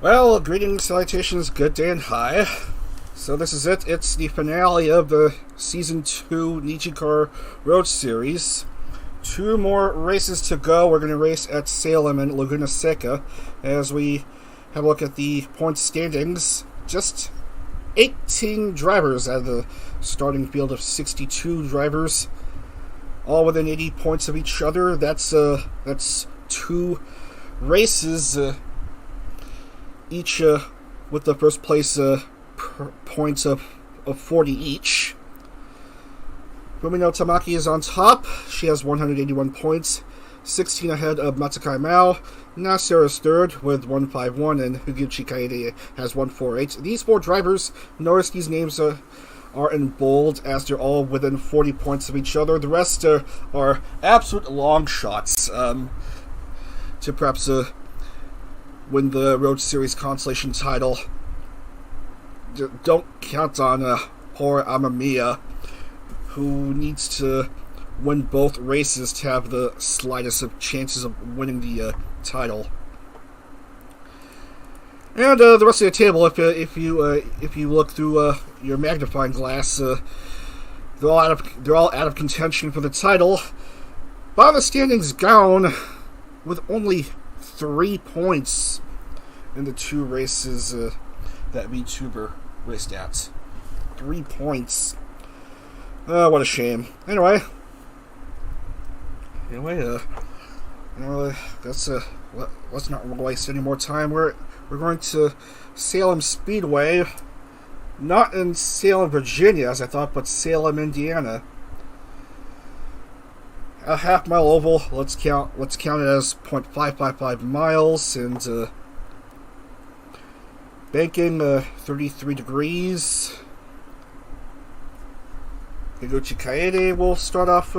Well, greetings, salutations, good day and hi. So this is it. It's the finale of the Season 2 NijiCar Road Series. 2 more races to go. We're going to race at Salem and Laguna Seca as we have a look at the point standings. Just 18 drivers out of the starting field of 62 drivers, all within 80 points of each other. That's 2 races each with the first place points of 40 each. Fumino Tamaki is on top. She has 181 points, 16 ahead of Matsukai Mao. Nasser is third with 151, and Higuchi Kaede has 148. These 4 drivers, notice these names are in bold as they're all within 40 points of each other. The rest are absolute long shots to perhaps win the Road Series consolation title. Don't count on poor Amamiya, who needs to win both races to have the slightest of chances of winning the title. And the rest of the table, if you look through your magnifying glass, they're all out of contention for the title. Bottom of the standings down with only 3 points in the 2 races that vTuber raced at. 3 points. What a shame. Anyway, let's not waste any more time. We're going to Salem Speedway, not in Salem, Virginia, as I thought, but Salem, Indiana. A half-mile oval. Let's count it as 0.555 miles, and banking 33 degrees. Higuchi Kaede will start off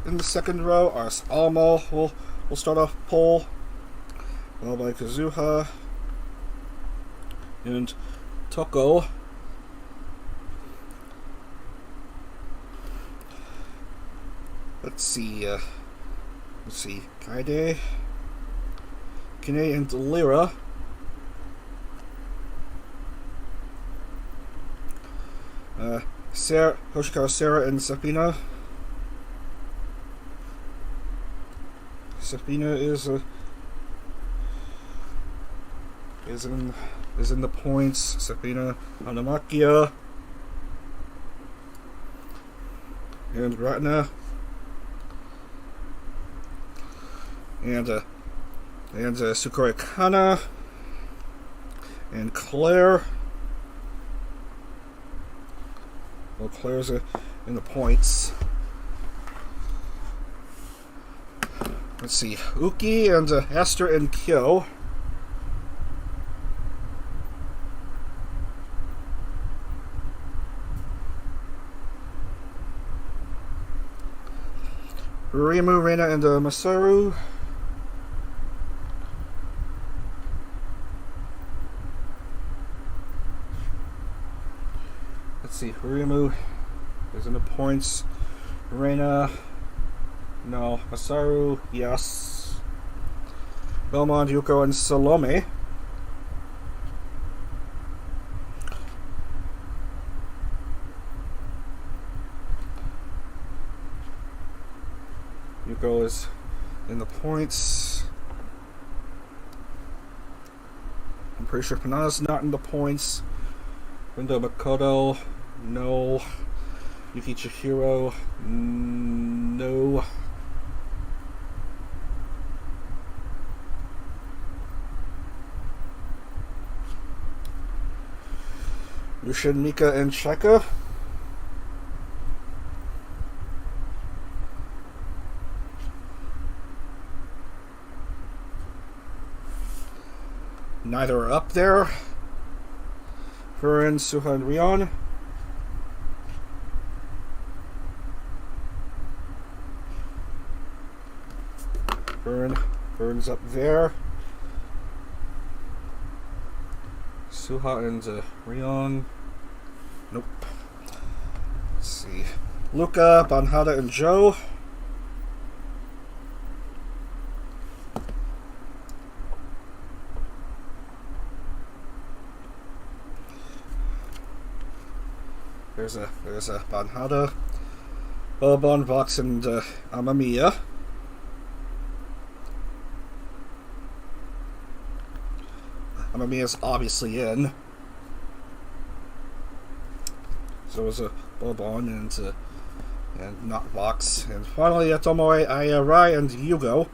in the second row. Ars Almo will start off pole, followed by Kazuha and Toko. Let's see, Kaede, Kine, and Lira. Hoshikawa Sarah and Safina. Safina is in the points. Safina Hanamakia and Ratna and Sukori Kana and Claire. Well, Claire's in the points. Let's see, Uki and Esther and Kyo. Rimu, Reina, and Masaru. Let's see, Hurimu is in the points. Reina, no. Masaru, yes. Belmont, Yuko, and Salome. Yuko is in the points. I'm pretty sure Panana's not in the points. Rindo Makoto, no. Yuki Chihiro, no. Yushin, Mika, and Shaka. Neither are up there. Furin, Suha, and Rion. Furin's up there. Suha and Rion. Nope. Let's see. Luca, Banhada, and Joe. there's a Banhada, Bourbon, Vox, and Amamiya. Amamiya's obviously in. So is a Bourbon and not Vox. And finally, Tomoe, Rai, and Yugo.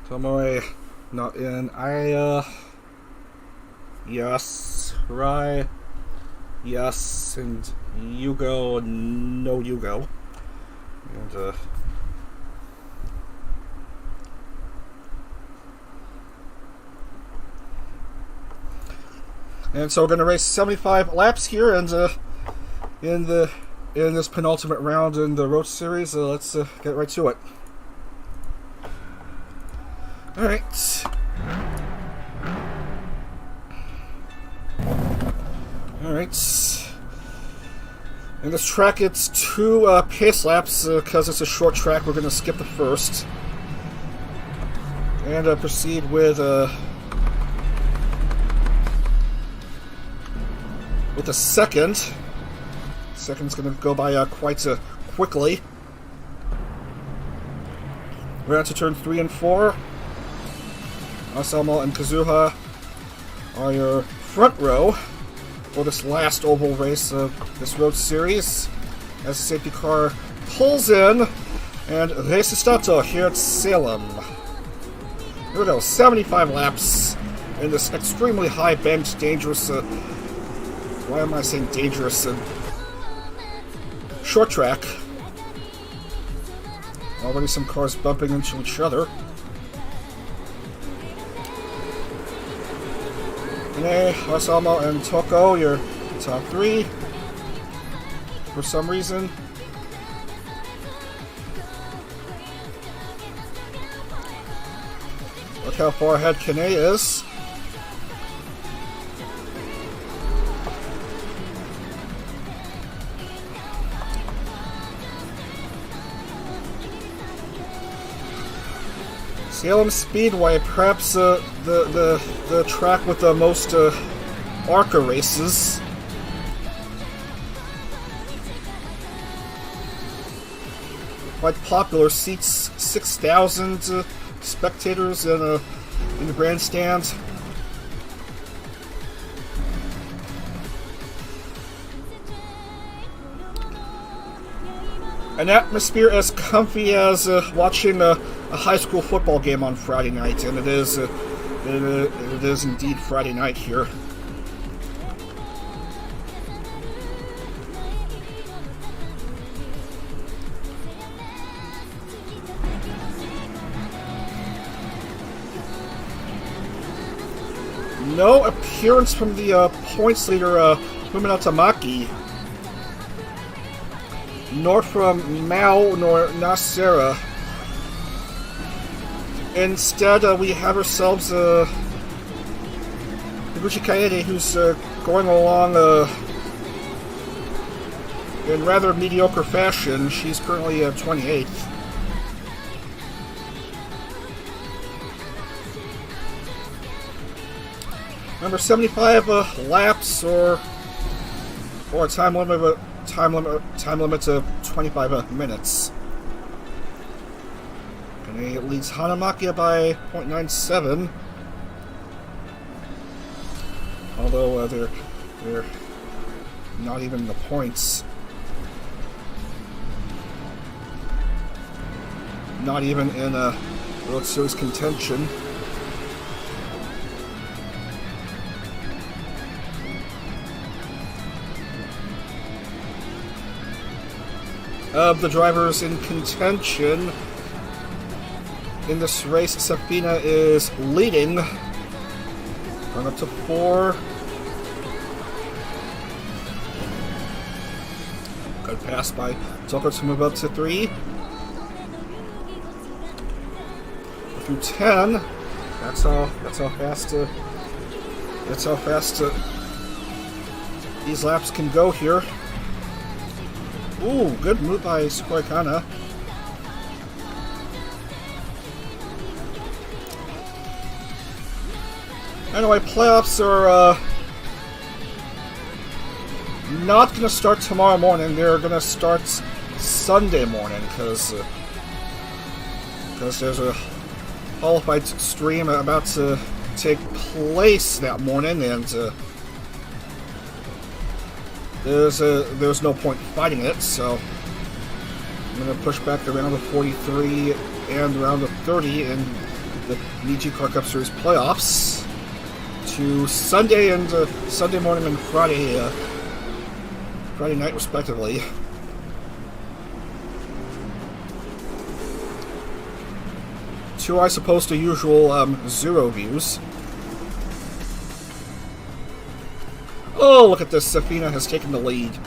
Tomoe not in. Yes. Rai, yes. And Yugo, no Yugo. And so we're gonna race 75 laps here, and in this penultimate round in the Road Series. Let's get right to it. All right. All right. In this track, it's 2 pace laps because it's a short track. We're gonna skip the first and proceed with the second. Second's going to go by quite quickly. We're on to turn 3 and 4. Asamo and Kazuha are your front row for this last oval race of this Road Series, as the safety car pulls in and race starts here at Salem. Here we go, 75 laps in this extremely high banked, dangerous, why am I saying dangerous, short track. Already some cars bumping into each other. Ine, Asamo, and Toko, your top 3. For some reason. Look how far ahead Kane is. Salem Speedway, perhaps the track with the most ARCA races. Quite popular, seats 6,000 spectators in the grandstand. An atmosphere as comfy as watching a high school football game on Friday night, and it is indeed Friday night here. No appearance from the points leader, Fumino Tamaki. Nor from Mao nor Nasera. Instead, we have ourselves Higuchi Kaede, who's going along in rather mediocre fashion. She's currently 28th. Number 75 laps or a time limit of 25 minutes. And he leads Hanamaki by 0.97. Although they're not even in the points. Not even in a World Series contention. Of the drivers in contention in this race, Safina is leading. Going up to 4. Good pass by Toko to move up to 3. Through 10. That's how fast these laps can go here. Ooh, good move by Sukoikana. Anyway, playoffs are not going to start tomorrow morning. They're going to start Sunday morning because there's a Hall of Fight stream about to take place that morning, and there's no point fighting it. So I'm going to push back the round of 43 and round of 30 in the NijiCar Cup Series playoffs to Sunday and Sunday morning and Friday night, respectively. To, I suppose, the usual zero views. Oh, look at this! Safina has taken the lead.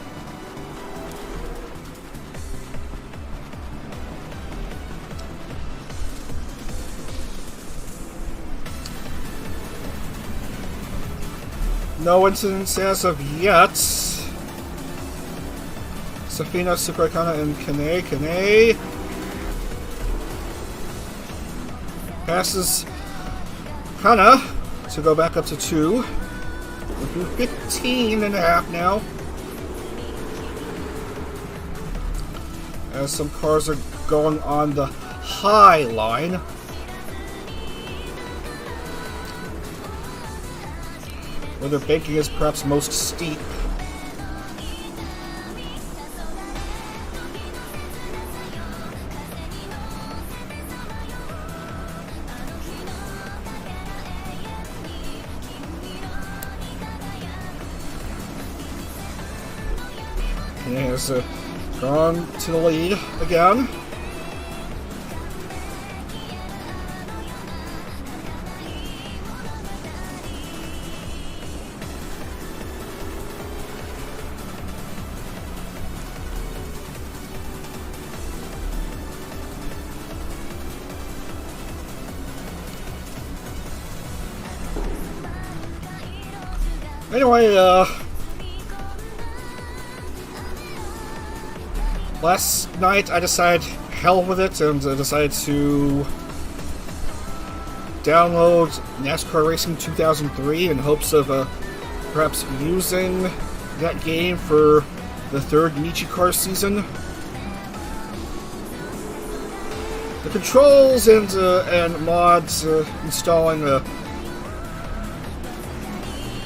No incidents as of yet. Safina, Super Icona, and Kane. Passes Kana to go back up to 2. We're through 15 and a half now. As some cars are going on the high line. Where their banking is perhaps most steep. And he has gone to the lead again. Anyway, last night I decided hell with it and decided to download NASCAR Racing 2003 in hopes of perhaps using that game for the third NijiCar season. The controls and mods installing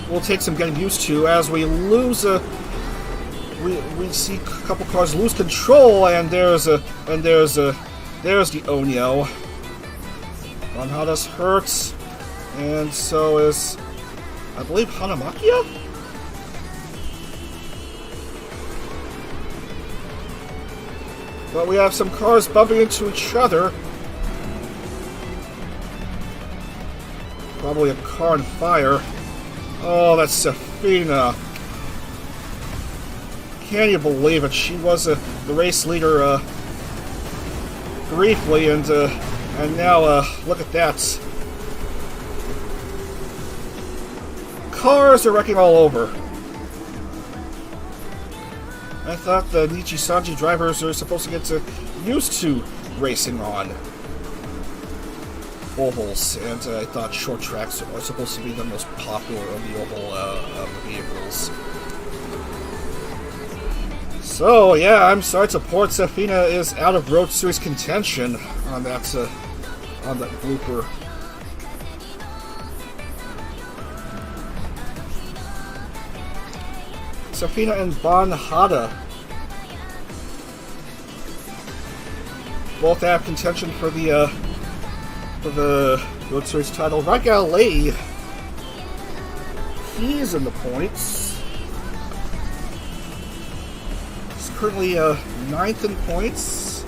will take some getting used to as we lose we see a couple cars lose control, and there's the Onyo. Von Hada's hurt, and so is, I believe, Hanamakia? But we have some cars bumping into each other. Probably a car on fire. Oh, that's Safina. Can you believe it? She was the race leader briefly, and now look at that. Cars are wrecking all over. I thought the Nijisanji drivers are supposed to get used to racing on ovals, and I thought short tracks are supposed to be the most popular of the oval vehicles. So yeah, I'm sorry to report Safina is out of Road Series contention on that blooper. Safina and Von Hada both have contention for the Road Series title. Ragali, he's in the points. He's currently 9th in points.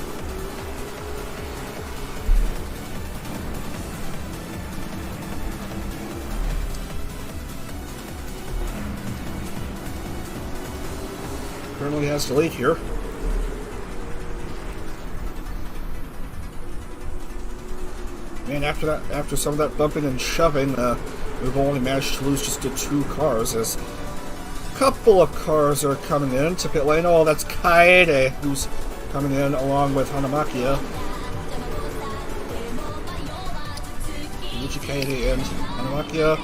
Currently has the lead here. And after some of that bumping and shoving, we've only managed to lose just to 2 cars, as a couple of cars are coming in to pit lane. Oh, that's Kaede, who's coming in along with Hanamakia. Kaede and Hanamakia.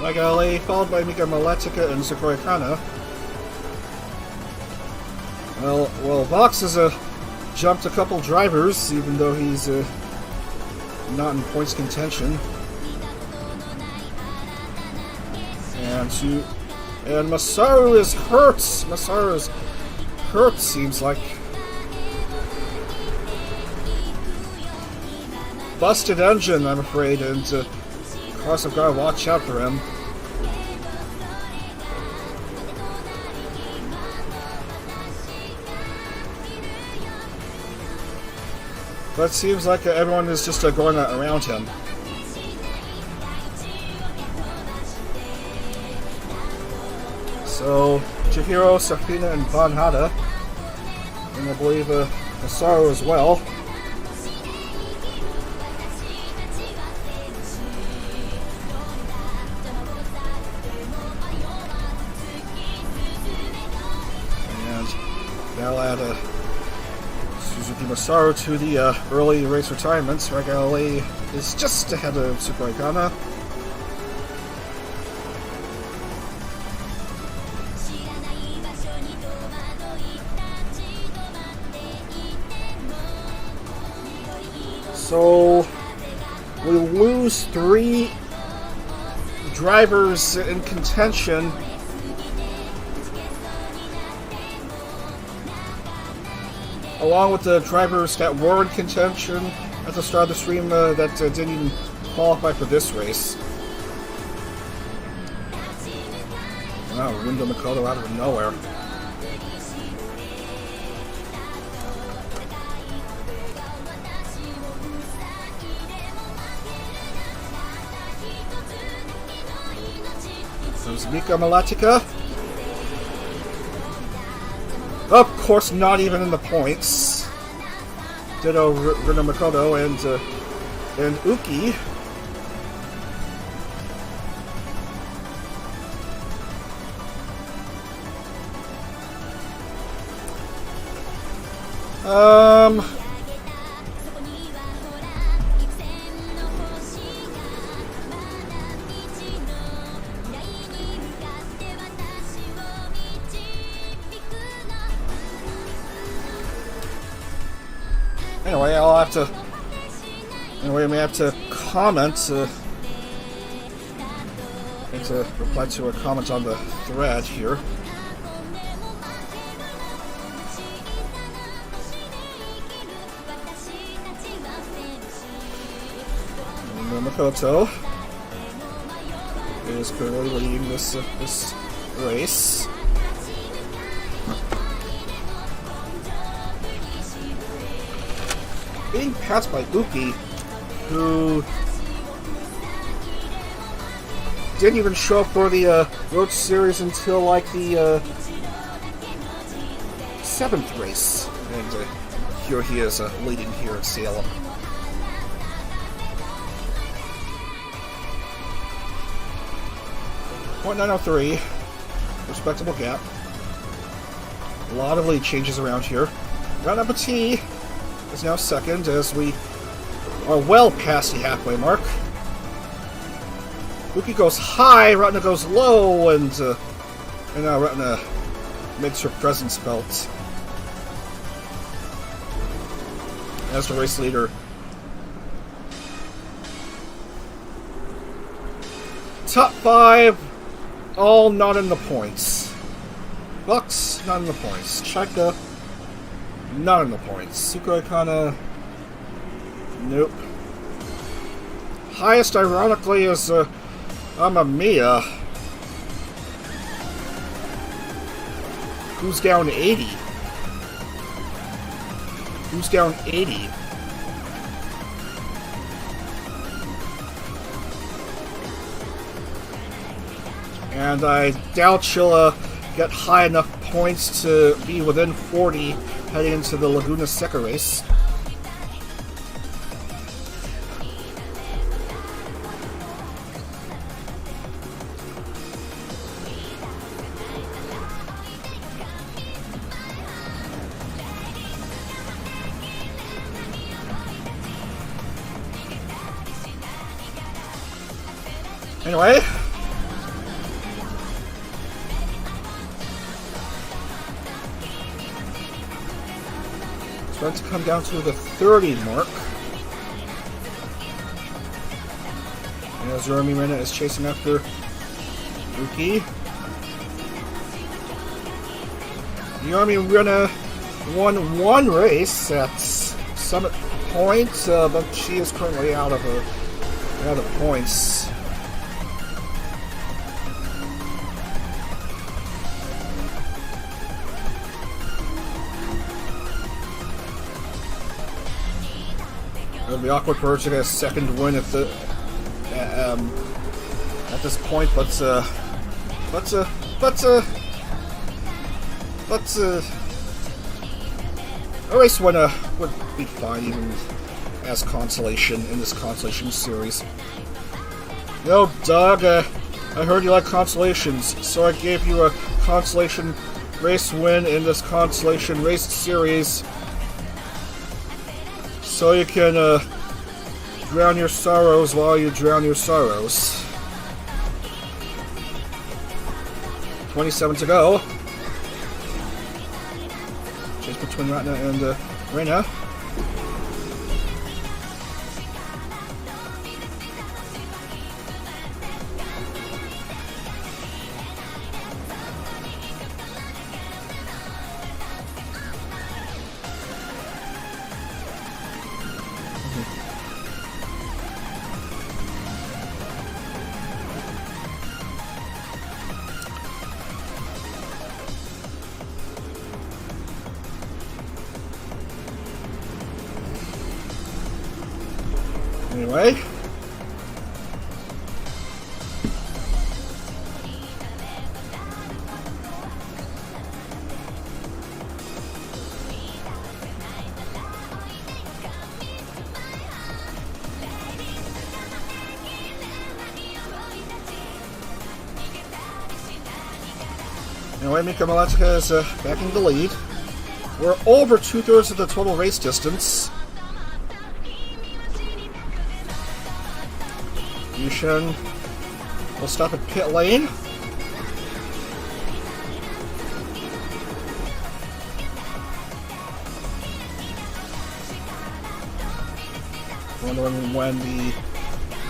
Magale, followed by Mika Maletica and Sakura Kana. Well, Vox has jumped a couple drivers, even though he's not in points contention. And Masaru is hurt. Masaru is hurt, seems like. Busted engine, I'm afraid, and cars have got to watch out for him. But it seems like everyone is just going around him. So, Chihiro, Safina, and Banhada, and I believe Masaru as well. That'll add Suzuki Masaru to the early race retirements. Regale is just ahead of Sakura Kana. So we lose 3 drivers in contention. Along with the drivers that were in contention at the start of the stream that didn't even qualify for this race. Wow, Rindo Makoto out of nowhere. There's Mika Malatika. Of course, not even in the points. Ditto Rindo Makoto and Uki. Anyway, I'll have to. Anyway, I may have to comment. Need to reply to a comment on the thread here. Makoto is currently leading this race. Being passed by Uki, who didn't even show up for the Road Series until like the 7th race, and here he is leading here at Salem. .903, respectable gap. A lot of lead changes around here. Round number T is now second as we are well past the halfway mark. Uki goes high, Ratna goes low, and now Ratna makes her presence felt as the race leader. Top 5, all not in the points. Bucks, not in the points. Chika, not in the points. Sakura Kana, nope. Highest, ironically, is Amamiya, who's down 80. Who's down 80? And I doubt she'll get high enough points to be within 40 heading into the Laguna Seca race. Anyway, Starting to come down to the 30 mark. As Yormi Rena is chasing after Yuki. Yormi Rena won one race at Summit Point, but she is currently out of points. It would be awkward for her to get a second win at this point, but a race winner would be fine, even as consolation in this consolation series. Yo, Doug, I heard you like consolations, so I gave you a consolation race win in this consolation race series, so you can drown your sorrows while you drown your sorrows. 27 to go. Chase between Ratna and Rena. Anyway. Anyway, Mika Malatika is back in the lead. We're over 2/3 of the total race distance. Yushin will stop at pit lane. Wondering when the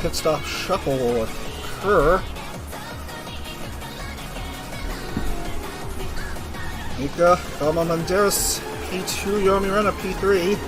pit stop shuffle will occur. Mika, Balmamanderis, P2, Yormi Rena, P3.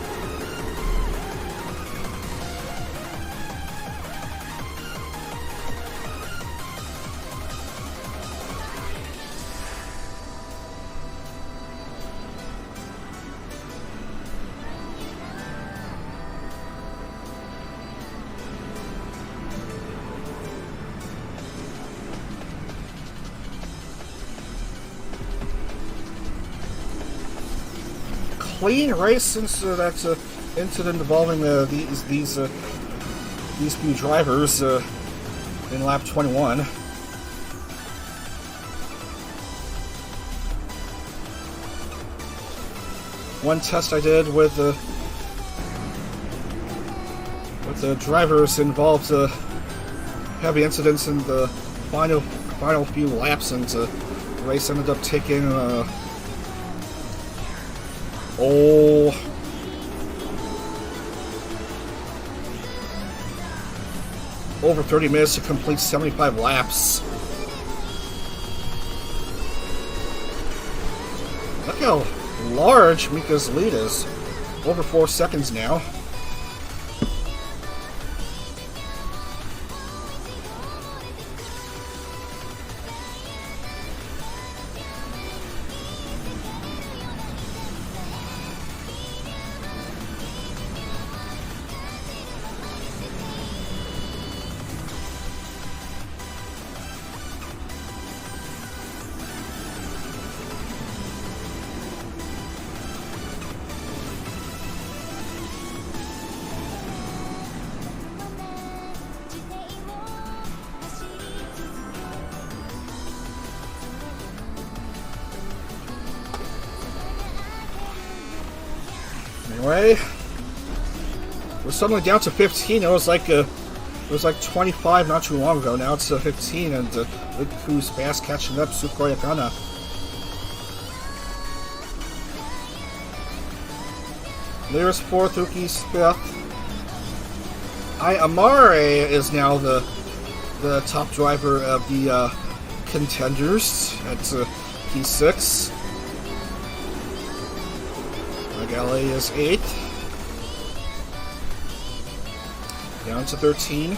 Clean race since that incident involving these few drivers in lap 21. One test I did with the drivers involved heavy incidents in the final few laps, and the race ended up taking over 30 minutes to complete 75 laps. Look how large Mika's lead is. Over 4 seconds now. Anyway, we're suddenly down to 15. It was like 25 not too long ago. Now it's 15, and Riku's fast catching up. Sukoya Kana. Lyra's 4th, Uki's 5th. Amare is now the top driver of the contenders at P6. Magali is 8th. Down to 13.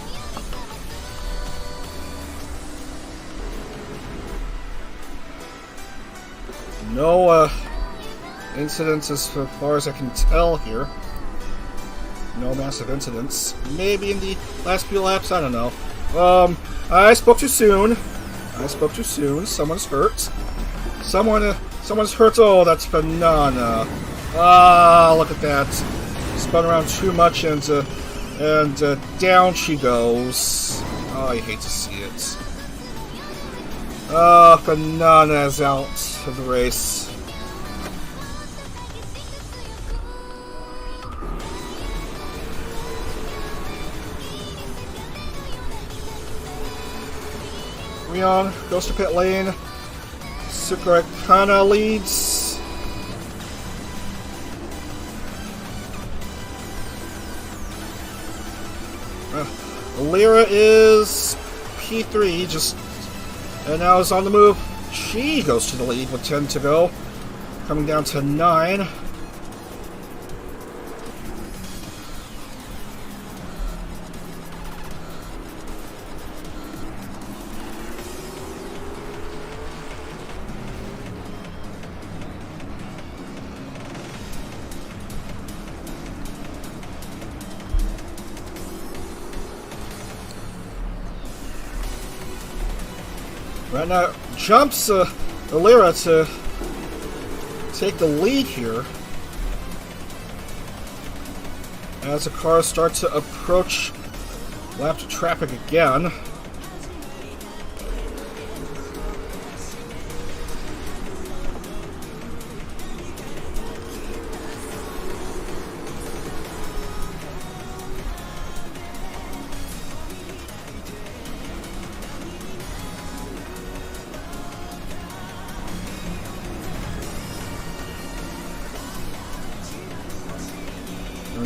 No incidents as far as I can tell here. No massive incidents. Maybe in the last few laps, I don't know. I spoke too soon. Someone's hurt. Someone's hurt. Oh, that's banana. Ah, look at that. Spun around too much and down she goes. Oh, I hate to see it. Oh, banana is out of the race. Rion goes to pit lane. Sukarakana leads. Lyra is P3, and now is on the move. She goes to the lead with 10 to go. Coming down to 9. Right now, jumps Lyra to take the lead here as the cars start to approach lap traffic again.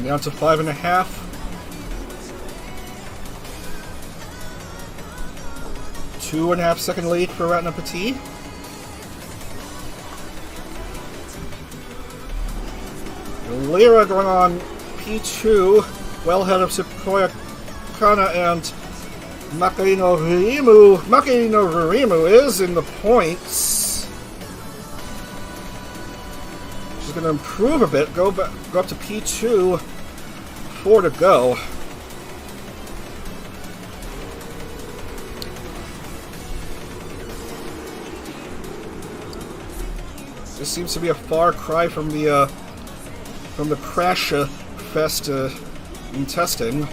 Down to 5.5. Two and a half second lead for Ratna Petit. Lyra going on P2, well ahead of Sequoia Kana and Makarino Rimu. Makarino Rimu is in the points. She's going to improve a bit, go up to P2. 4 to go. This seems to be a far cry from the crash fest in testing.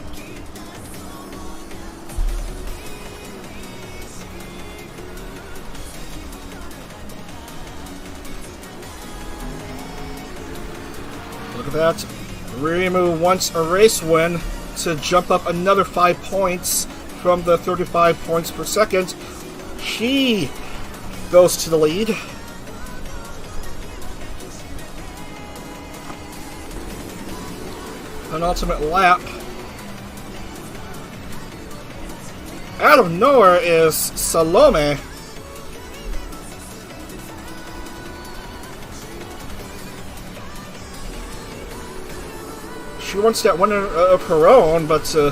Look at that. Rimu wants a race win to jump up another 5 points from the 35 points per second. She goes to the lead. Penultimate lap. Out of nowhere is Salome. She wants that one of her own, but it'll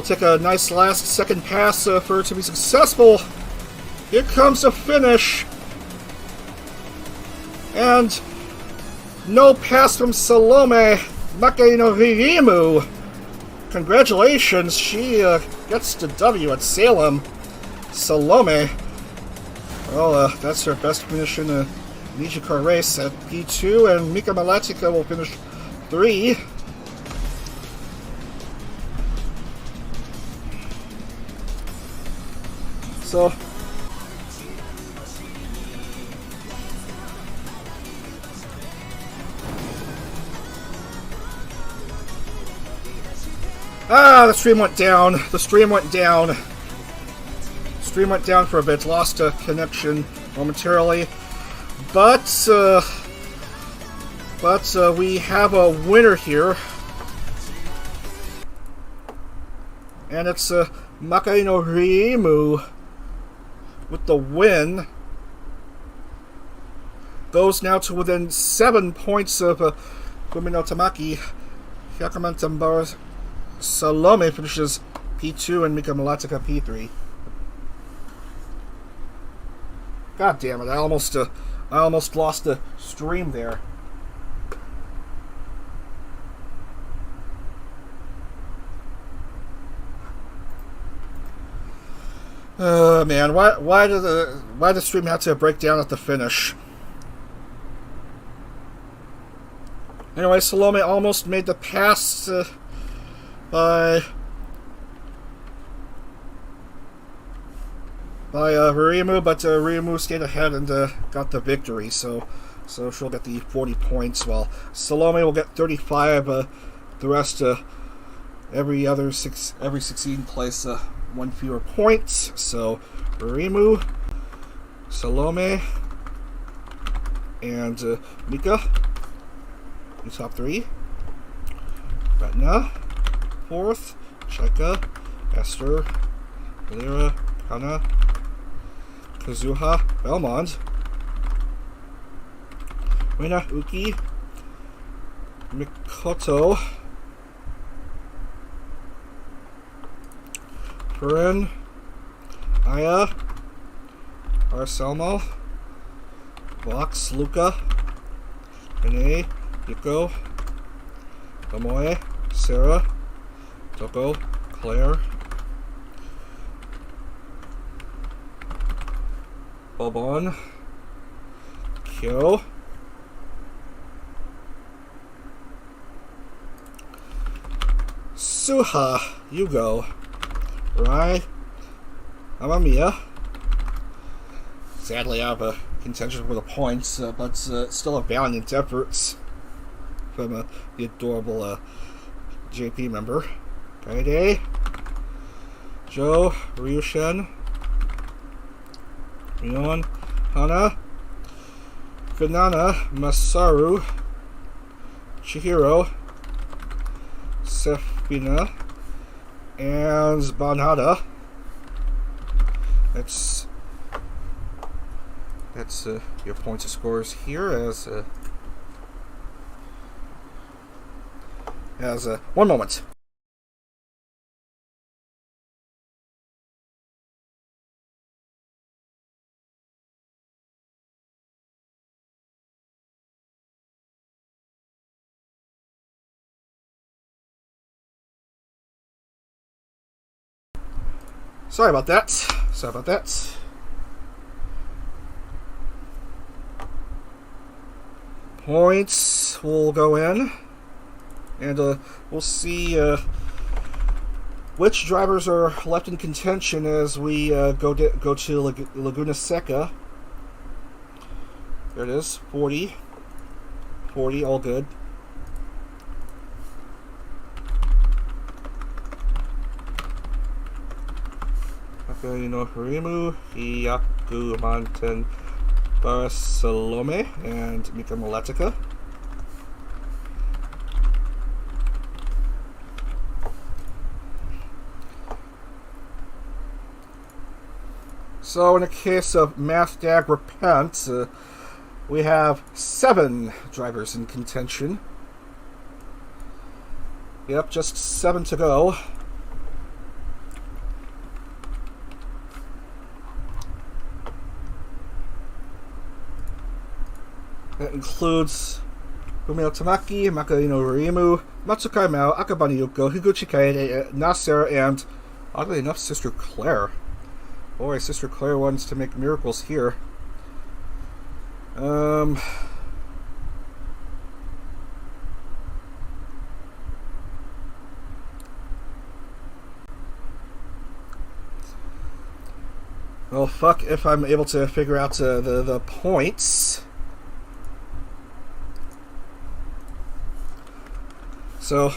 take a nice last second pass for her to be successful. Here comes the finish, and no pass from Salome Makarino Rimu. Congratulations, she gets the W at Salem. Salome. Well, that's her best finish in a NijiCar race at P2, and Mika Malatika will finish 3. So, the stream went down. The stream went down. Stream went down for a bit. Lost a connection momentarily. But, But we have a winner here. And it's Makaino Riemu with the win. Goes now to within 7 points of Fumino Tamaki. Hyakuman Tambara Salome finishes P2 and Mika Malatika P3. God damn it! I almost lost the stream there. Man, why did the stream have to break down at the finish? Anyway, Salome almost made the pass by Riemu, but Riemu stayed ahead and got the victory. So she'll get the 40 points, while Salome will get 35. The rest, every succeeding place, 1 fewer points. So Riemu, Salome, and Mika, the top 3. Retna, 4th. Chika, Esther, Lyra, Kana, Kazuha, Belmont, Rena, Uki, Mikoto, Furin, Aya, Arselmo, Vox, Luca, Renee, Yuko, Tomoe, Sarah, Toko, Claire, Bobon, Kyo, Suha, Yugo, Rai, Amamiya. Sadly out of contention for the points, but still a valiant efforts from the adorable JP member. Kaide, Joe, Ryushen, Rion, Hana, Finana, Masaru, Chihiro, Sefina, and Banhada. That's your points of scores here as 1 moment. Sorry about that. Points will go in, and we'll see which drivers are left in contention as we go to Laguna Seca. There it is, 40, all good. Harimu, Hiyaku Mountain, Barcelome, and Mika Malatika. So in the case of Mathdag Repent, we have 7 drivers in contention. Yep, just 7 to go. That includes Fumino Tamaki, Makaino Riemu, Matsukai Mao, Akabani Yuko, Higuchi Kaede, Nasser, and, oddly enough, Sister Claire. Boy, Sister Claire wants to make miracles here. Well, fuck if I'm able to figure out the points. So,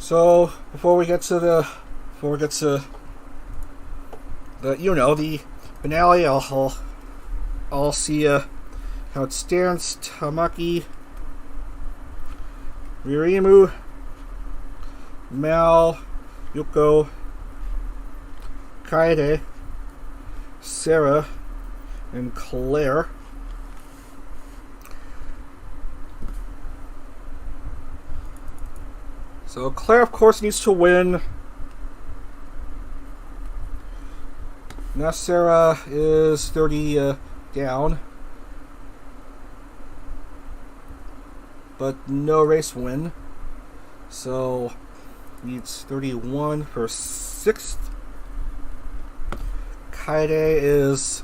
So before we get to the the finale, I'll see how it stands. Tamaki, Ririmu, Mal, Yuko, Kaede, Sarah, and Claire. So Claire, of course, needs to win. Now Sarah is 30 down, but no race win. So needs 31 for 6th. Kaede is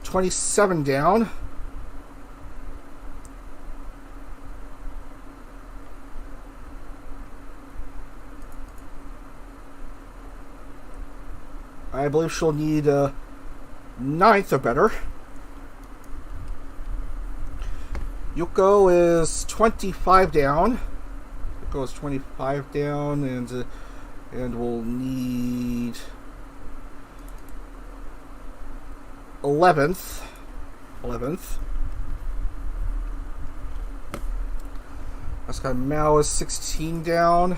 27 down. I believe she'll need 9th or better. Yuko is 25 down. Yuko is 25 down, and we'll need 11th. That's got Mao is 16 down.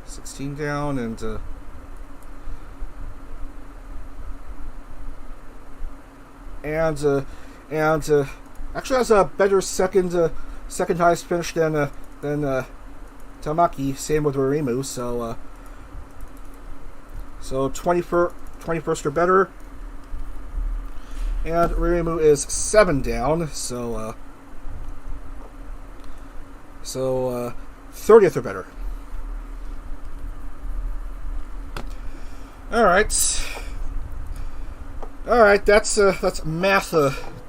16 down, and actually has a better second highest finish than Tamaki. Same with Ririmu. So 21st or better, and Ririmu is 7 down. So 30th or better. All right, that's math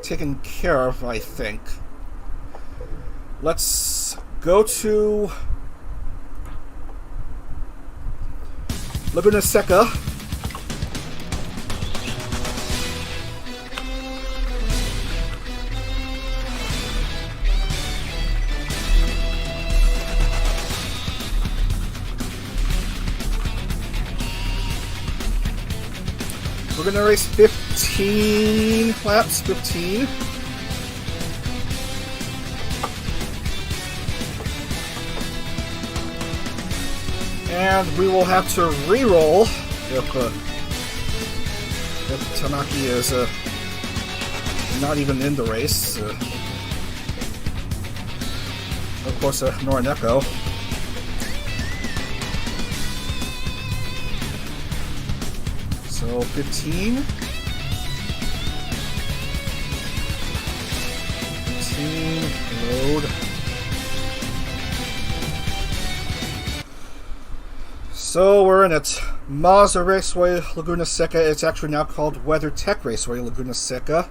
taken care of, I think. Let's go to Laguna Seca. We're going to race 15 laps, 15. And we will have to re-roll if Tamaki is not even in the race. Of course, Norineko. So 15. 15, load. So we're in it. Mazda Raceway, Laguna Seca. It's actually now called WeatherTech Raceway, Laguna Seca.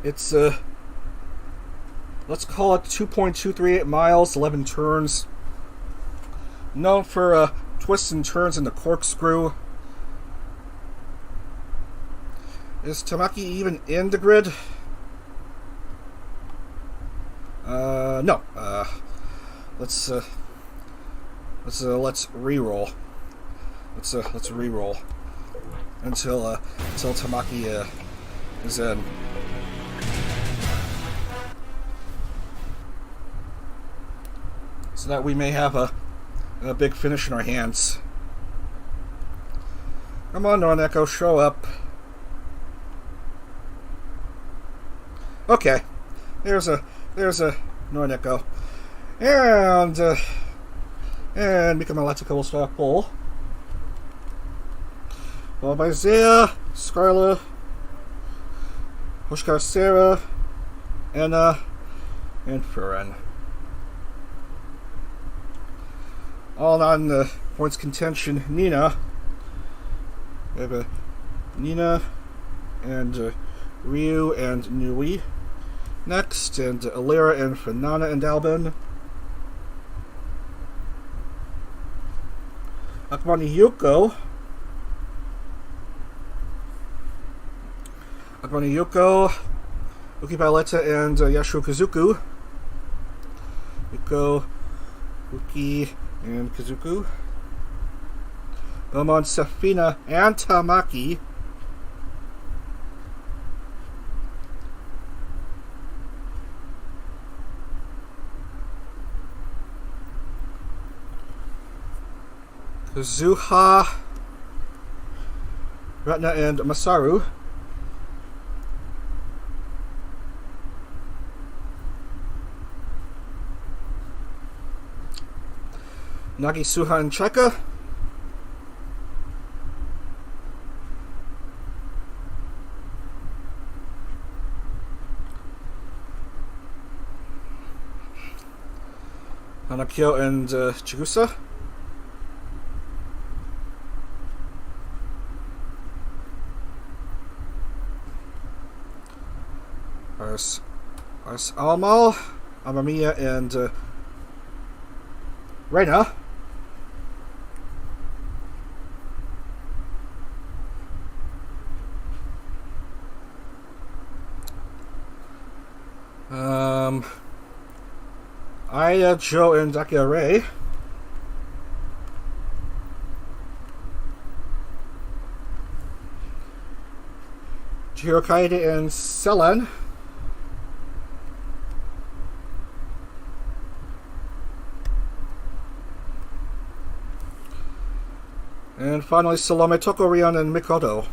It's let's call it 2.238 miles, 11 turns. Known for twists and turns in the corkscrew. Is Tamaki even in the grid? No. Let's re-roll. Let's re-roll until Tamaki is in. So that we may have a big finish in our hands. Come on, Norineko, show up. Okay, there's a Norineko, and become a electrical star pole. Followed by Zaya, Scarla, Hoshikar, Sarah, Anna, and Furen. All on the points contention, Nina. We have Nina and Ryu and Nui next, and Alira and Fanana and Albin. Akmani Yuko. Uki Violetta and Yashiro Kazuku. Yuko, Uki, and Kazuku. Belmont, Safina, and Tamaki. Kazuha, Ratna, and Masaru. Nagi, Suha, and Cheka. Hanakyo and Chigusa. Ars Almal, Amamiya, and Reina. Aya, Joe, and Dakia Ray. Chihiro Kaede and Selen. And finally, Salome, Tokorion, and Mikoto.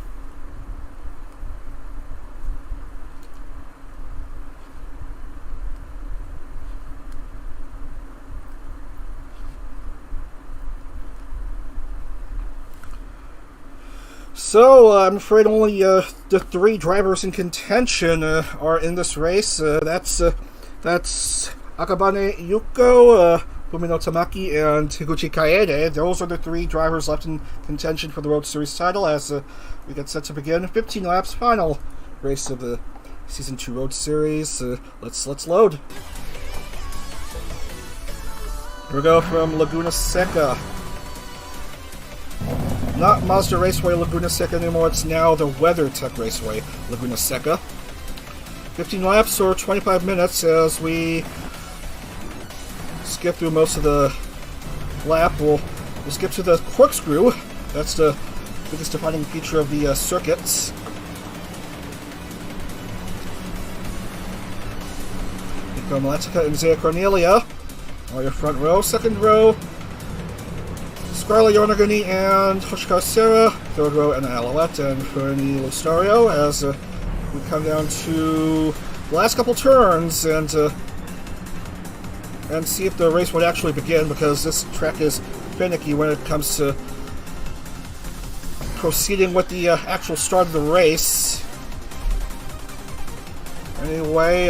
So, I'm afraid only the 3 drivers in contention are in this race. That's Akabane Yuko, Fumino Tamaki, and Higuchi Kaede. Those are the 3 drivers left in contention for the Road Series title as we get set to begin 15 laps, final race of the Season 2 Road Series. Let's load. Here we go from Laguna Seca. Not Mazda Raceway Laguna Seca anymore, it's now the WeatherTech Raceway Laguna Seca. 15 laps or 25 minutes as we skip through most of the lap. We'll skip to the corkscrew. That's the biggest defining feature of the circuits. Nico Malatica and Zaya Cornelia are your front row. Second row, Scarlett Yornaguni and Hoshikawa Serra. Third row, and Alouette and Fernie Lustario as we come down to the last couple turns and see if the race would actually begin, because this track is finicky when it comes to proceeding with the actual start of the race. Anyway,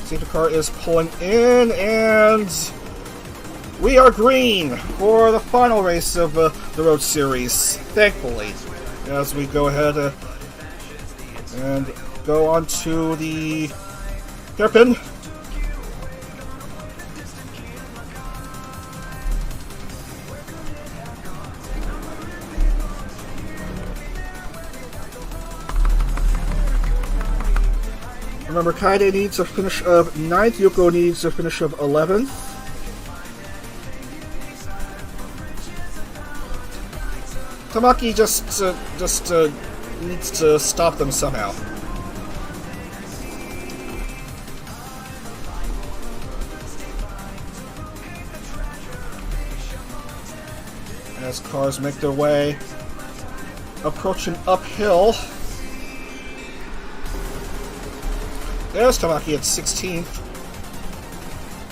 safety car is pulling in, and we are green for the final race of the Road Series, thankfully, as we go ahead and go on to the hairpin. Remember, Kaede needs a finish of 9th, Yuko needs a finish of 11th. Tamaki just needs to stop them somehow. As cars make their way, approaching uphill. There's Tamaki at 16th.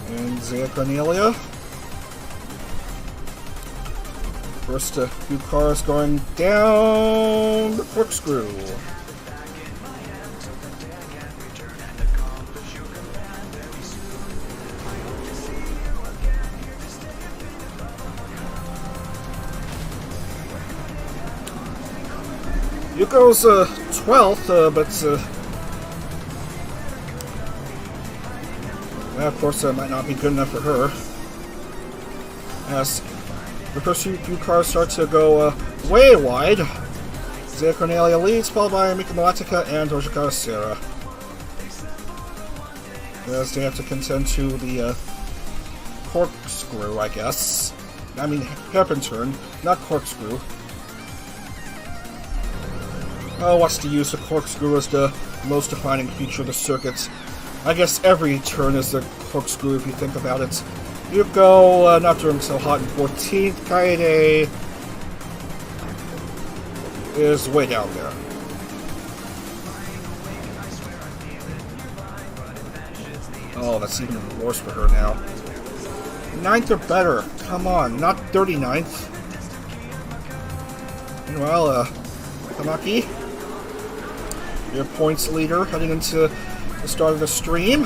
And Zaya Cornelia. First few cars going down the corkscrew. Yuko's 12th, but that, of course, might not be good enough for her. As the first few cars start to go way wide, Zaya Cornelia leads, followed by Mika Malatica and Hoshikawa Serra. as they have to contend to the corkscrew, I guess. I mean, hairpin turn, not corkscrew. Oh, what's the use of corkscrew as the most defining feature of the circuit? I guess every turn is a corkscrew if you think about it. Yuko, not doing so hot in 14th. Kaede is way down there. Oh, that's even worse for her now. 9th or better. Come on, not 39th. Meanwhile, Tamaki, your points leader, heading into the start of the stream.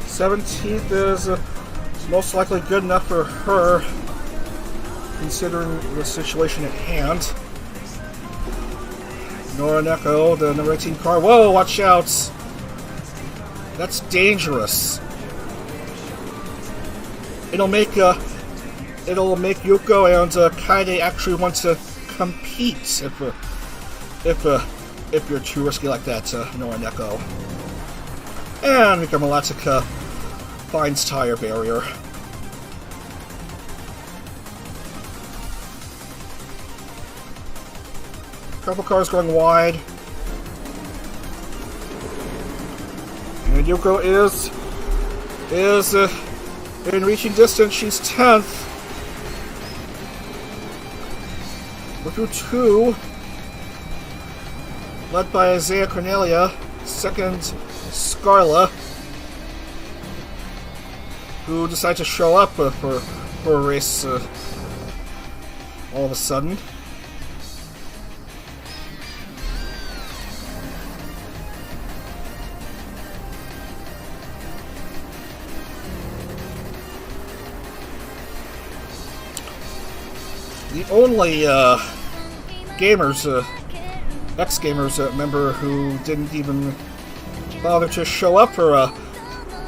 '17th is most likely good enough for her, considering the situation at hand. Noraneko, the number 18 car. Whoa, watch out! That's dangerous. It'll make Yuko and Kaede actually want to compete if you're too risky like that, Noraneko. And Mikamalatsuka finds tire barrier. Couple cars going wide. And Yuko is in reaching distance. She's 10th. We're through 2. Led by Isaiah Cornelia. Second, Scarla, who decided to show up for a race all of a sudden. The only ex-gamers member who didn't even bother to show up for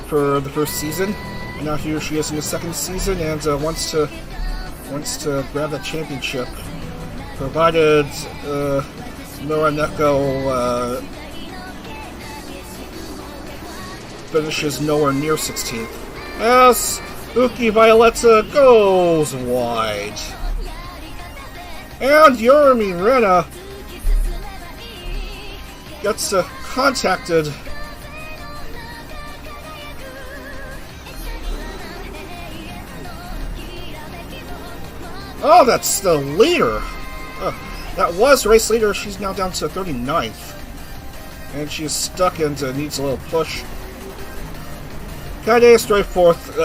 the first season, and now here she is in the second season and wants to grab that championship, provided Noraneko finishes nowhere near 16th. As Uki Violetta goes wide. And Yorimi Rena gets contacted. Oh, that's the leader. That was race leader. She's now down to 39th. And she's stuck and needs a little push. Kaede is straight fourth.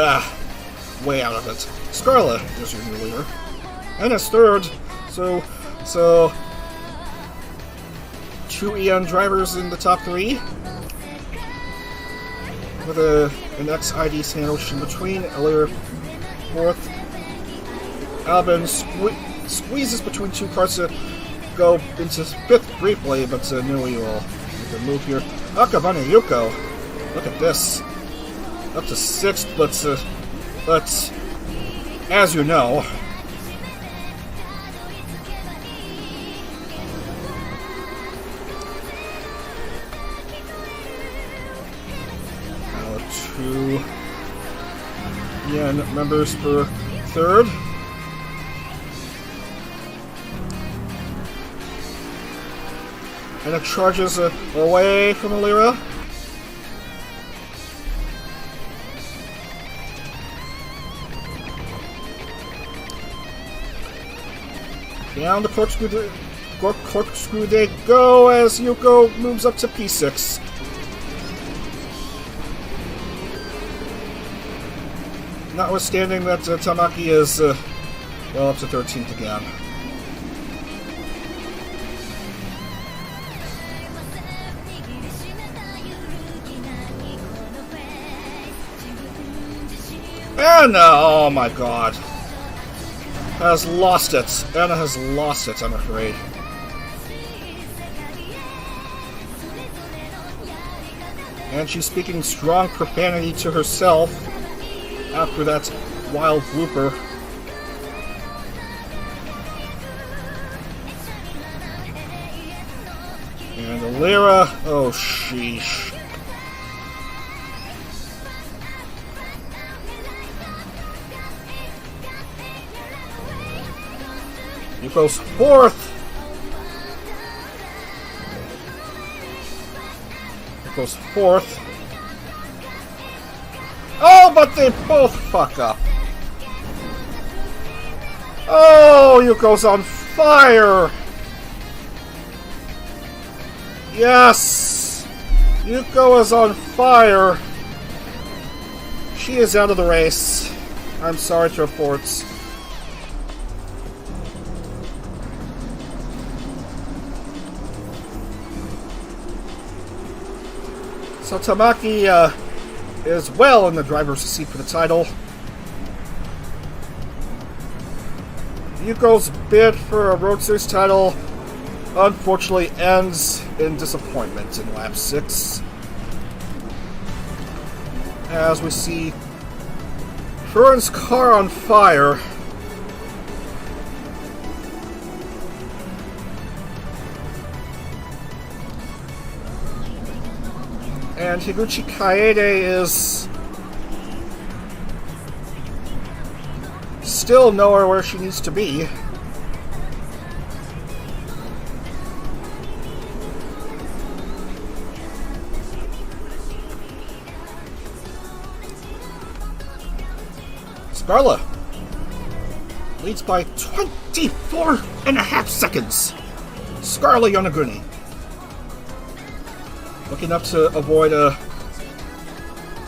Way out of it. Scarla is your new leader. And is third. So 2 Eon drivers in the top 3. With an ex-ID sandwich in between. Earlier fourth. Albin squeezes between 2 cars to go into 5th briefly, but Nui will make a move here. Akabane Yuko, look at this. Up to 6th, but as you know, now 2 members for 3rd. And it charges away from Alira. Down the corkscrew they go as Yuko moves up to P6. Notwithstanding that Tamaki is well up to 13th again. And oh my god. Has lost it. Anna has lost it, I'm afraid. And she's speaking strong profanity to herself after that wild blooper. And Alira, oh sheesh. Yuko's fourth. Yuko's fourth. Oh, but they both fuck up. Oh, Yuko's on fire. Yes! Yuko is on fire. She is out of the race. I'm sorry to report. So Tamaki is well in the driver's seat for the title. Yuko's bid for a Road Series title unfortunately ends in disappointment in lap 6. As we see Furin's car on fire. And Higuchi Kaede is still nowhere where she needs to be. Scarla leads by 24.5 seconds. Scarla Yonaguni looking up to avoid a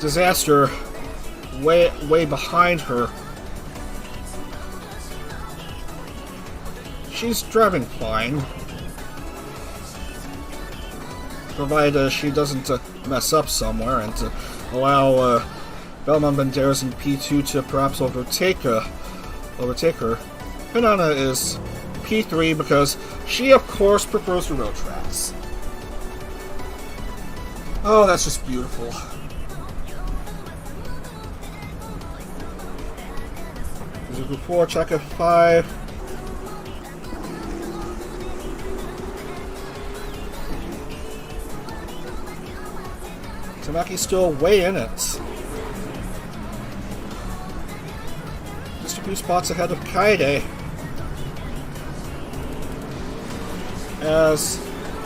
disaster way behind her. She's driving fine, provided she doesn't mess up somewhere and to allow Belmont Banderas in P2 to perhaps overtake her. Hinana is P3 because she, of course, prefers the road tracks. Oh, that's just beautiful. Zuku 4, Chaka 5. Tamaki's still way in it. Just a few spots ahead of Kaede. As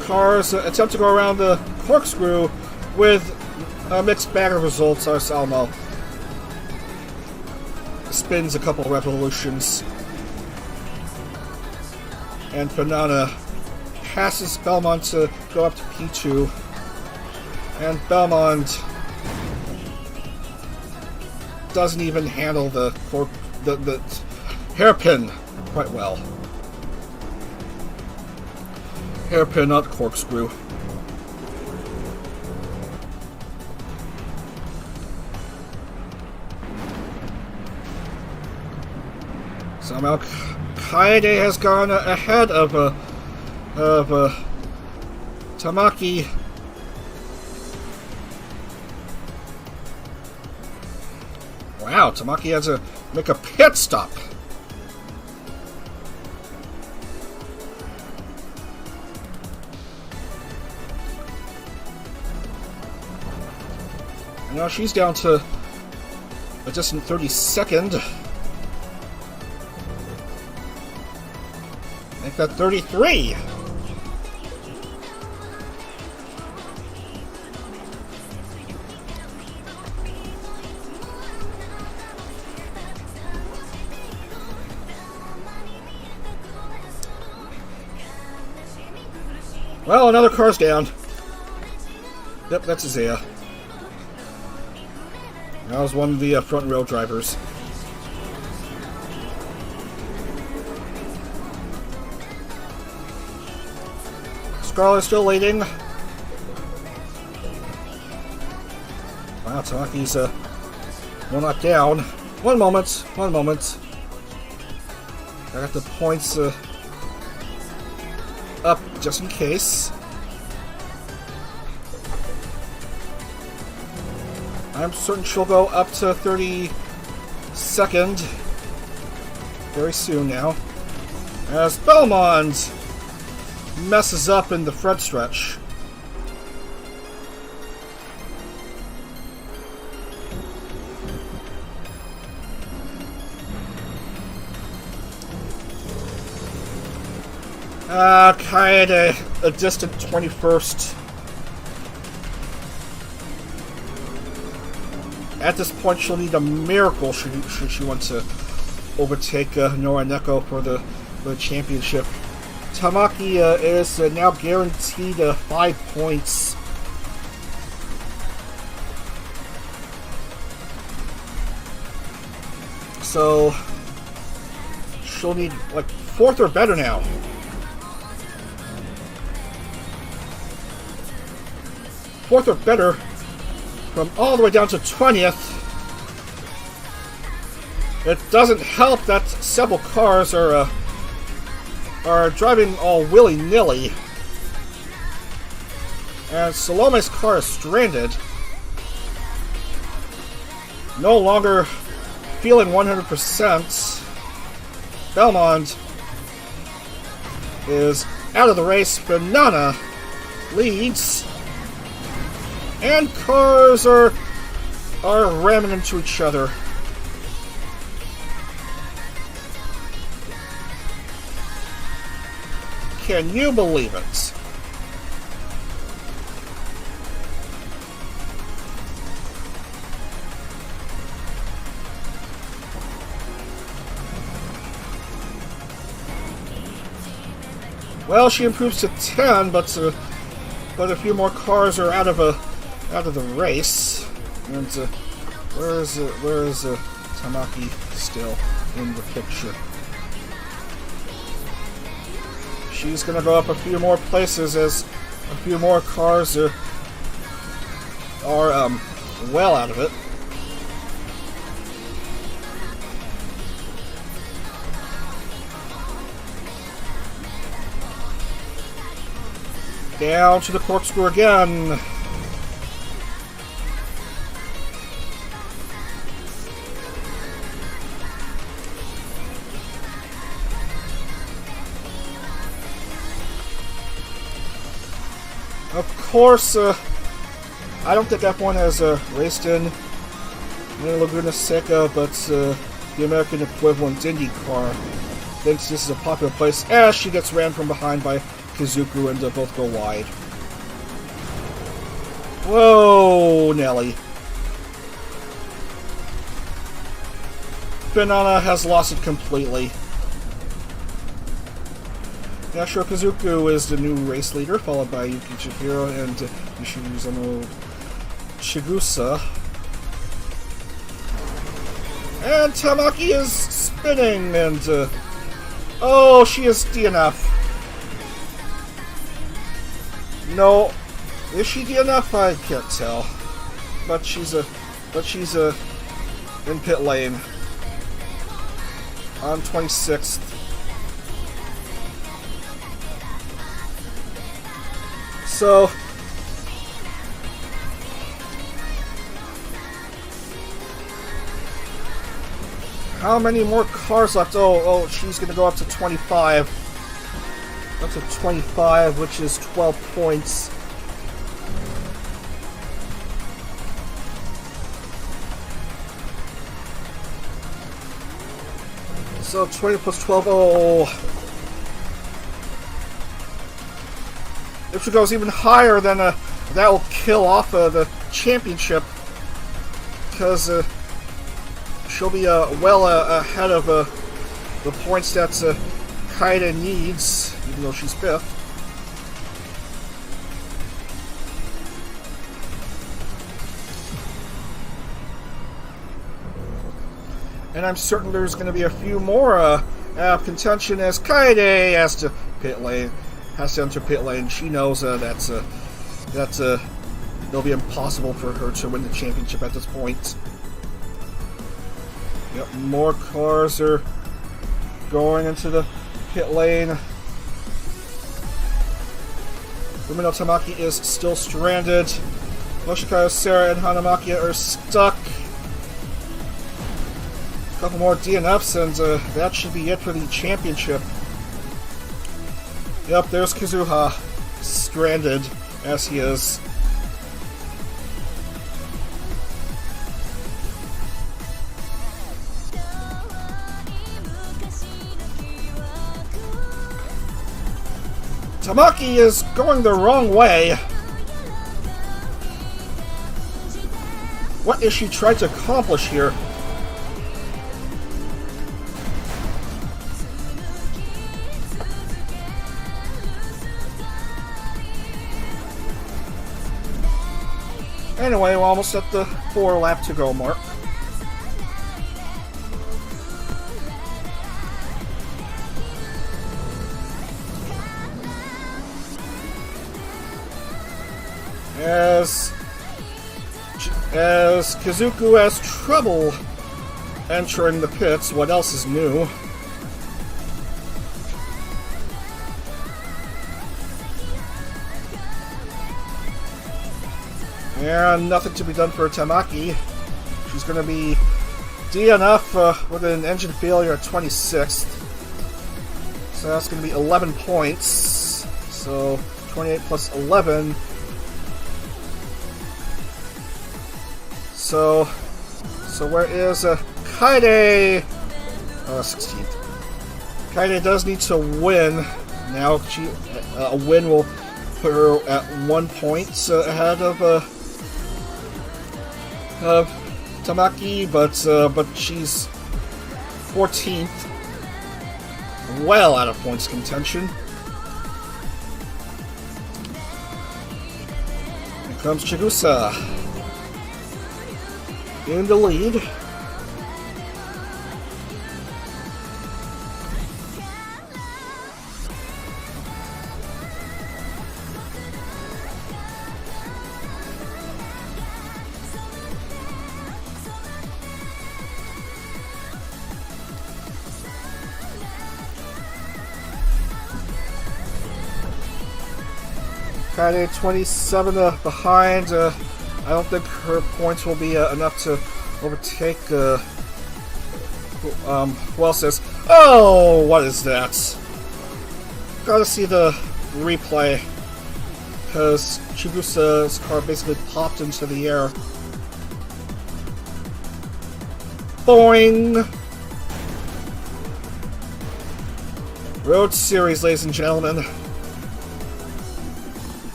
cars attempt to go around the corkscrew with a mixed bag of results. Our Salmo spins a couple revolutions. And Banana passes Belmont to go up to P2. And Belmont doesn't even handle the hairpin quite well. Hairpin, not corkscrew. Somehow Kaede has gone ahead of Tamaki. Wow, Tamaki has to make a pit stop. And now she's down to a distant 32nd. Make that 33. Well, another car's down. Yep, that's Isaiah. That was one of the front row drivers. Scarlett's still leading. Wow, Tamaki's one knocked down. One moment. I got the points up just in case. I'm certain she'll go up to 32nd very soon now. As Belmont messes up in the front stretch. Kinda a distant 21st. At this point, she'll need a miracle should she want to overtake Noraneko for the championship. Tamaki is now guaranteed 5 points. So she'll need like 4th or better now. Fourth or better from all the way down to 20th. It doesn't help that several cars are driving all willy-nilly. And Salome's car is stranded. No longer feeling 100%. Belmont is out of the race. Banana leads. And cars are ramming into each other. Can you believe it? Well, she improves to 10, but a few more cars are out of the race. And where is Tamaki still in the picture? She's gonna go up a few more places as a few more cars are well out of it. Down to the corkscrew again. Of course, I don't think F1 has raced in Laguna Seca, but the American equivalent NijiCar thinks this is a popular place as she gets ran from behind by Kazuku and both go wide. Whoa, Nelly. Banana has lost it completely. Yeah, sure, Kazuku is the new race leader, followed by Yuki Chihiro and Yoshizano Chigusa. And Tamaki is spinning, and oh, she is DNF. No, is she DNF? I can't tell. But she's in pit lane on 26th. So how many more cars left? Oh, she's gonna go up to 25. Up to 25, which is 12 points. So 20 plus 12, oh. If she goes even higher, then that will kill off the championship. Because she'll be well ahead of the points that Kaida needs, even though she's 5th. And I'm certain there's going to be a few more contention as Kaide has to enter pit lane. She knows that it'll be impossible for her to win the championship at this point. Yep, more cars are going into the pit lane. Fumino Tamaki is still stranded. Moshikawa, Sarah, and Hanamaki are stuck. A couple more DNFs, and that should be it for the championship. Yep, there's Kazuha, stranded as he is. Tamaki is going the wrong way. What is she trying to accomplish here? Anyway, we're almost at the 4 lap to go mark. As Kazuku has trouble entering the pits, what else is new? And nothing to be done for Tamaki. She's going to be DNF with an engine failure at 26th. So that's going to be 11 points. So 28 plus 11. So where is Kaede? 16th. Kaede does need to win. Now a win will put her at 1 point ahead of Tamaki, but she's 14th, well out of points contention. Here comes Chigusa in the lead. Kaede 27 behind. I don't think her points will be enough to overtake. Who else is? Oh, what is that? Gotta see the replay, because Chigusa's car basically popped into the air. Boing! Road Series, ladies and gentlemen.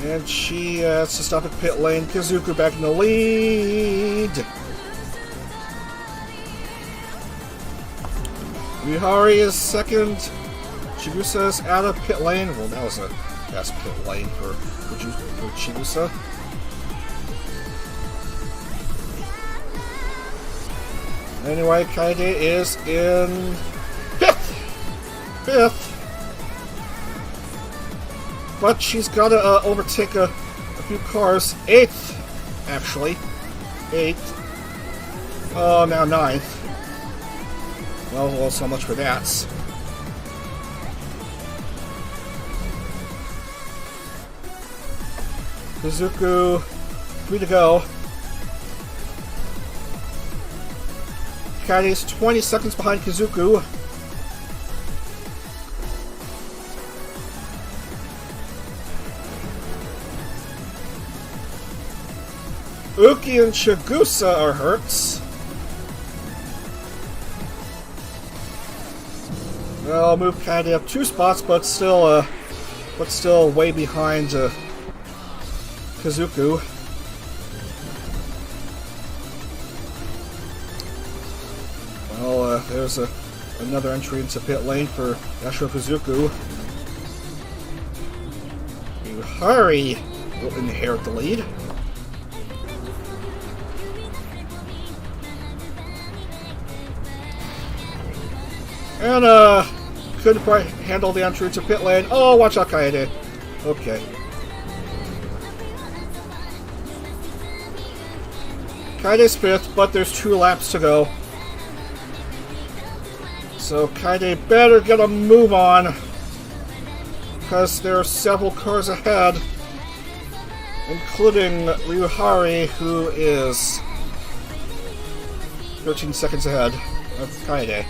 And she has to stop at pit lane. Kazuku back in the lead. Mihari is second. Chigusa's out of pit lane. Well, that was a fast pit lane for Chigusa. Anyway, Kaede is in fifth. But she's got to overtake a few cars. 8th, actually. 8th. Oh, now 9th. Well, so much for that. Kazuku, 3 to go. Kaede's 20 seconds behind Kazuku. Uki and Chigusa are hurt. Well, I'll move Kaede up 2 spots, but still way behind Kazuku. Well, there's another entry into pit lane for Yashiro Kazuku. Mihari will inherit the lead. And, couldn't quite handle the entry to pit lane. Oh, watch out, Kaede. Okay. Kaede's 5th, but there's 2 laps to go. So Kaede better get a move on, because there are several cars ahead, including Ryuhari, who is 13 seconds ahead of Kaede.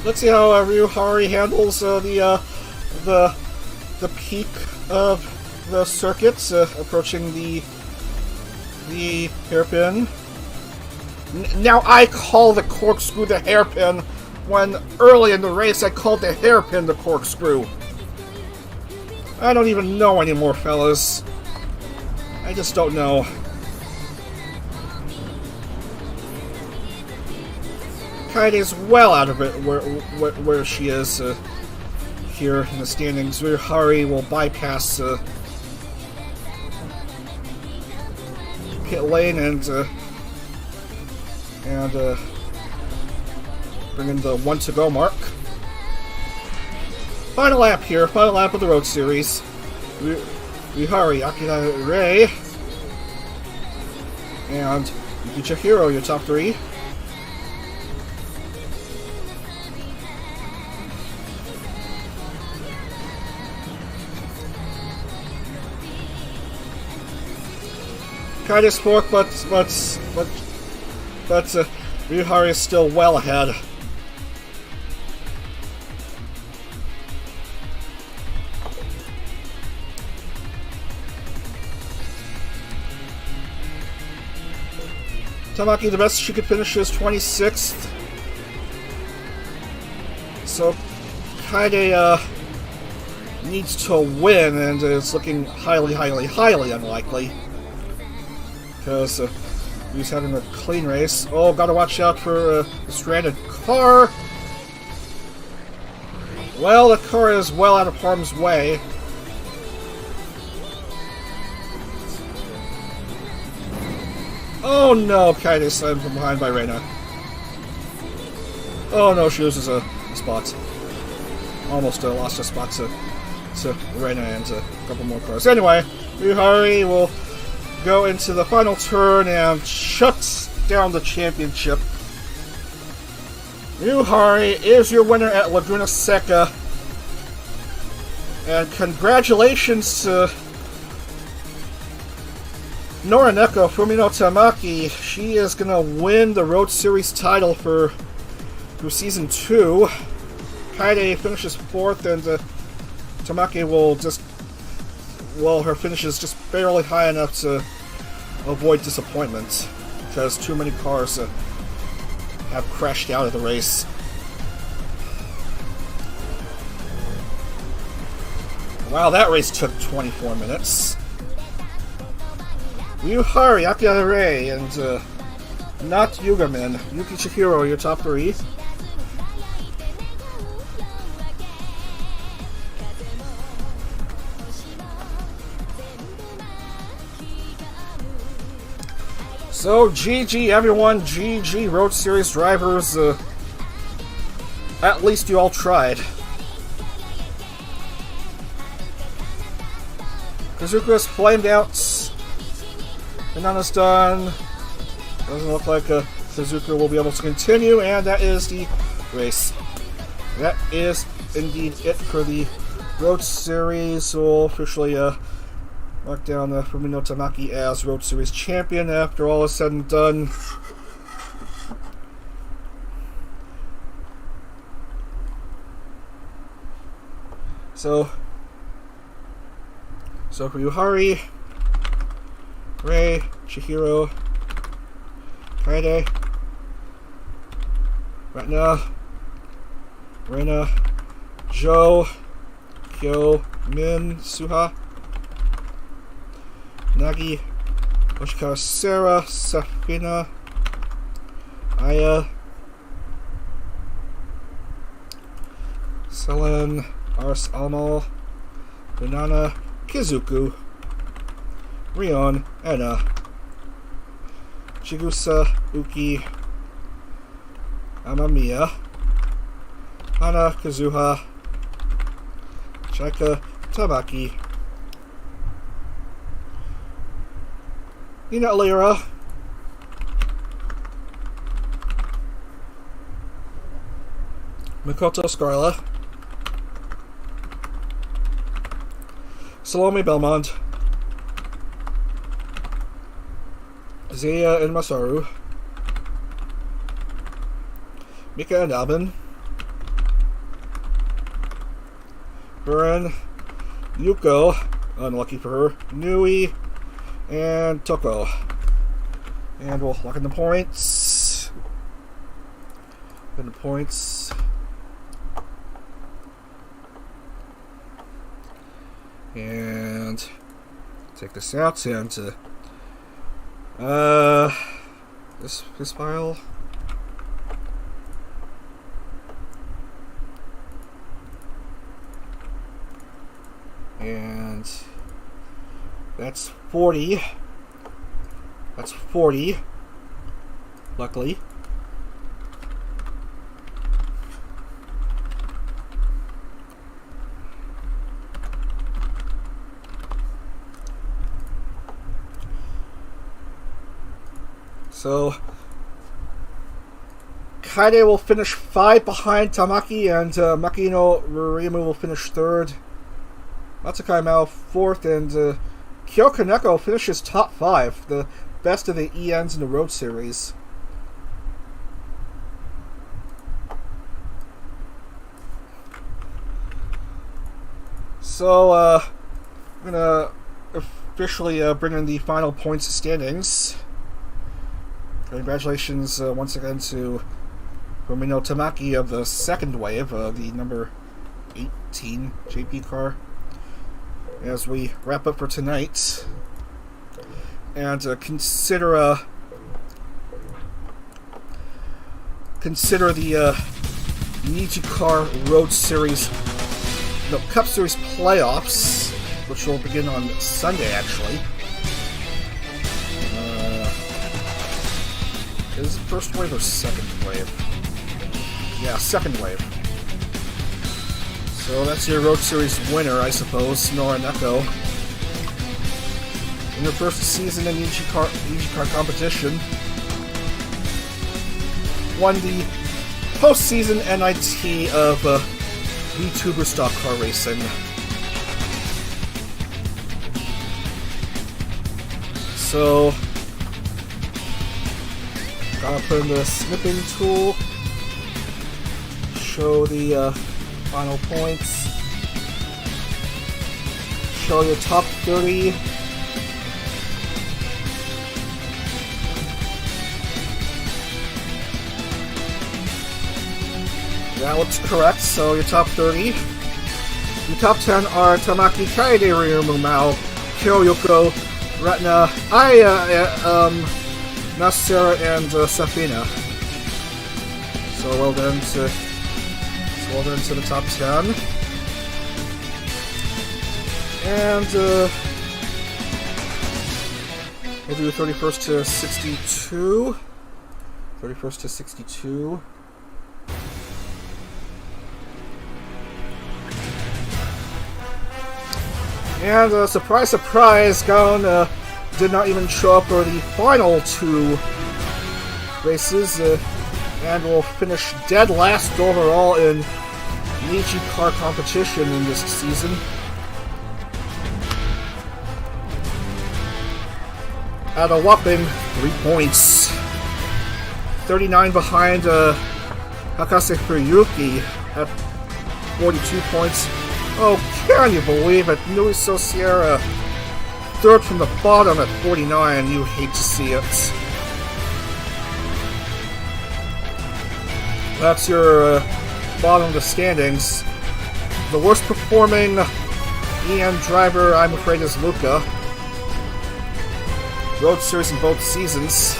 let's see how Ryuhari handles the peak of the circuits, approaching the hairpin. Now I call the corkscrew the hairpin, when early in the race I called the hairpin the corkscrew. I don't even know anymore, fellas. I just don't know. Kaide's well out of it where she is here in the standings. Ryuhari will bypass pit lane and bring in the 1 to go mark. Final lap here, final lap of the Road Series. Ryuhari, Akira Rei, and Yuki Chihiro, your top 3. Kaide's 4th, but Ryuhari is still well ahead. Tamaki, the best she could finish is 26th. So Kaide needs to win, and it's looking highly unlikely. Because he's having a clean race. Oh, gotta watch out for the stranded car. Well, the car is well out of harm's way. Oh no, Kaide slammed from behind by Reina. Oh no, she loses a spot. Almost lost a spot to Reina and a couple more cars. Anyway, Ryuhari will go into the final turn and shuts down the championship. Ryuhari is your winner at Laguna Seca. And congratulations to Norineko Fumino Tamaki. She is going to win the Road Series title for Season 2. Kaide finishes 4th, and Tamaki will just... Well, her finish is just barely high enough to avoid disappointment, because too many cars have crashed out of the race. Wow, that race took 24 minutes. Ryuhari, Akira Rei, and not Yugamin. Yuki Chihiro, your top 3. So, GG everyone, GG Road Series drivers. At least you all tried. Kazuka's flamed out. Banana's done. Doesn't look like Suzuka will be able to continue, and that is the race. That is indeed it for the Road Series. We'll officially mark down Fumino Tamaki as Road Series champion after all is said and done. So for Ryuhari, Rei, Chihiro, Kaide, Reina, Joe, Kyo, Min, Suha, Nagi, Oshikawa, Sarah, Safina, Aya, Selen, Ars Almal, Banana, Kizuku, Rion, Anna, Chigusa, Uki, Amamiya, Hana, Kazuha, Chaika, Tamaki, Nina Alira, Mikoto Scarla, Salome Belmont, Zaya and Masaru, Mika and Albin, Burn, Yuko, unlucky for her, Nui, and Toko. And we'll lock in the points. And take this out and this file. And that's 40. That's 40. Luckily. So Kaide will finish 5 behind Tamaki, and Makino Ryumu will finish 3rd. Matsukai Mao 4th, and Kyo Kaneko finishes top 5, the best of the ENs in the Road Series. So, I'm gonna officially bring in the final points standings. Congratulations once again to Fumino Tamaki of the second wave, the number 18 JP car, as we wrap up for tonight. And consider the NijiCar Road Series, no, Cup Series playoffs, which will begin on Sunday, actually. Is it first wave or second wave? Yeah, second wave. So that's your Road Series winner, I suppose, Norineko. In her first season in NijiCar competition, won the postseason NIT of vTuber stock car racing. So, gotta put in the snipping tool, show the final points, show your top 30. That looks correct, so your top 30. Your top 10 are Tamaki, Kaide, Ryumu, Mao, Kyoyoko, Retna, Nasera, and Safina. So well done to the top 10. And we'll do 31st to 62. 31st to 62. And surprise, surprise, Gaon did not even show up for the final 2 races, and will finish dead last overall in NijiCar competition in this season. At a whopping 3 points. 39 behind Hakase Fuyuki at 42 points. Oh, can you believe it? Nuiso Sierra, 3rd from the bottom at 49. You hate to see it. That's your bottom of the standings. The worst performing EN driver, I'm afraid, is Luca. Road Series in both seasons.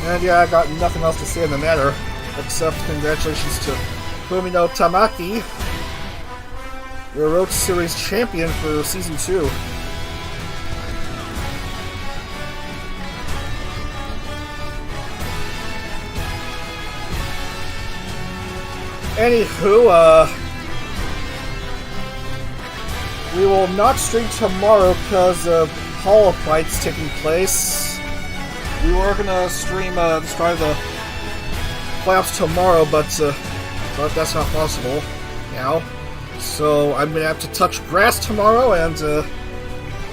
And yeah, I got nothing else to say in the matter, except congratulations to Fumino Tamaki, your Road Series champion for Season 2. Anywho, we will not stream tomorrow because of Hall of Fights taking place. We were gonna stream the start of the playoffs tomorrow, but that's not possible now. So I'm gonna have to touch grass tomorrow and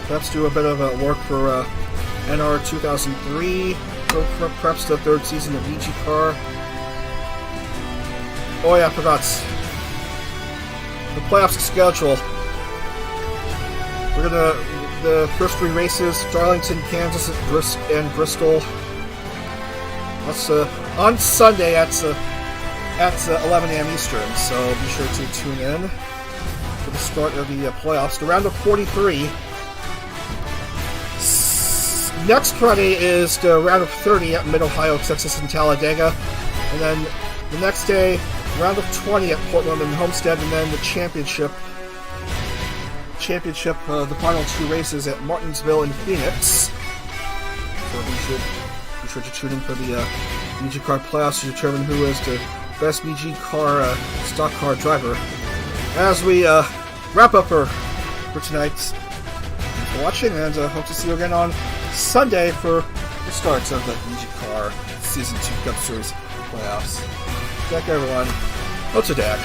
perhaps do a bit of work for NR 2003, perhaps the 3rd season of NijiCar. Oh yeah, I forgot. The playoffs schedule. We're gonna the first 3 races: Darlington, Kansas, and Bristol. That's on Sunday at 11 a.m. Eastern. So be sure to tune in for the start of the playoffs. The round of 43. Next Friday is the round of 30 at Mid-Ohio, Texas, and Talladega. And then the next day, round of 20 at Portland and Homestead, and then the championship, the final 2 races at Martinsville and Phoenix. So be sure to tune in for the NijiCar playoffs to determine who is the best NijiCar stock car driver. As we wrap up for tonight, thanks for watching, and hope to see you again on Sunday for the starts of the NijiCar Season 2 Cup Series playoffs. Dag everyone. What's a Dag?